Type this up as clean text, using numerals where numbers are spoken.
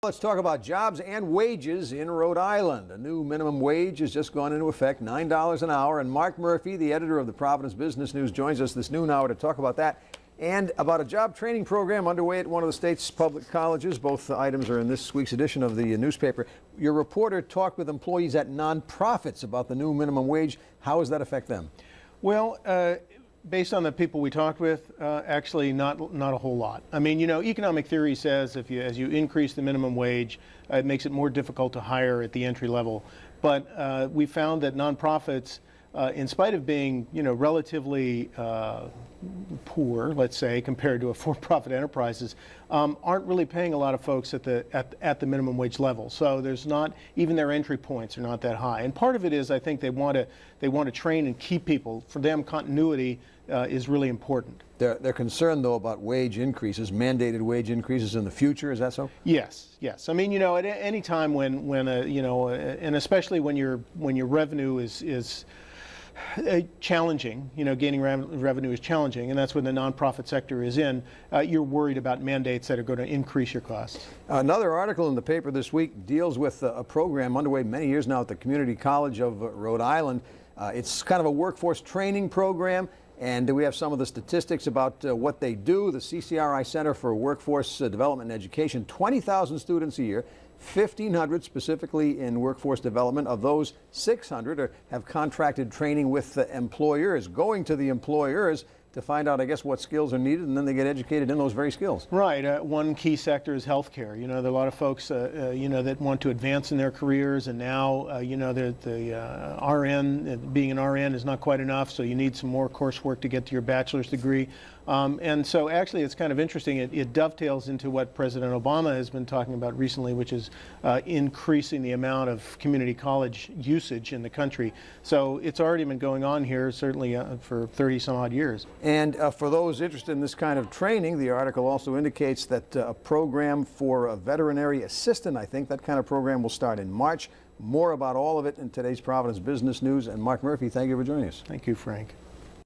Let's talk about jobs and wages in Rhode Island. A new minimum wage has just gone into effect, $9 an hour. And Mark Murphy, the editor of the Providence Business News, joins us this noon hour to talk about that and about a job training program underway at one of the state's public colleges. Both items are in this week's edition of the newspaper. Your reporter talked with employees at nonprofits about the new minimum wage. How does that affect them? Well, based on the people we talked with, actually not a whole lot. I mean, you know, economic theory says as you increase the minimum wage, it makes it more difficult to hire at the entry level. But we found that nonprofits, in spite of being, you know, relatively poor, let's say, compared to a for-profit enterprises, aren't really paying a lot of folks at the minimum wage level. So there's not, even their entry points are not that high. And part of it is, I think they want to train and keep people. For them, continuity is really important. They're concerned, though, about wage increases, mandated wage increases in the future. Is that so? Yes, yes. I mean, you know, at any time when you know, and especially when your revenue is challenging, you know, gaining revenue is challenging, and that's when the nonprofit sector is in. You're worried about mandates that are going to increase your costs. Another article in the paper this week deals with a program underway many years now at the Community College of Rhode Island. It's kind of a workforce training program, and we have some of the statistics about what they do. The CCRI Center for Workforce Development and Education, 20,000 students a year. 1,500 specifically in workforce development. Of those, 600 have contracted training with the employers, going to the employers to find out, I guess, what skills are needed, and then they get educated in those very skills. Right. One key sector is healthcare. You know, there are a lot of folks, you know, that want to advance in their careers, and now, you know, the RN, being an RN is not quite enough, so you need some more coursework to get to your bachelor's degree. And so actually it's kind of interesting. It dovetails into what President Obama has been talking about recently, which is increasing the amount of community college usage in the country. So it's already been going on here, certainly for 30 some odd years. And for those interested in this kind of training, the article also indicates that a program for a veterinary assistant, I think that kind of program will start in March. More about all of it in today's Providence Business News. And Mark Murphy, thank you for joining us. Thank you, Frank.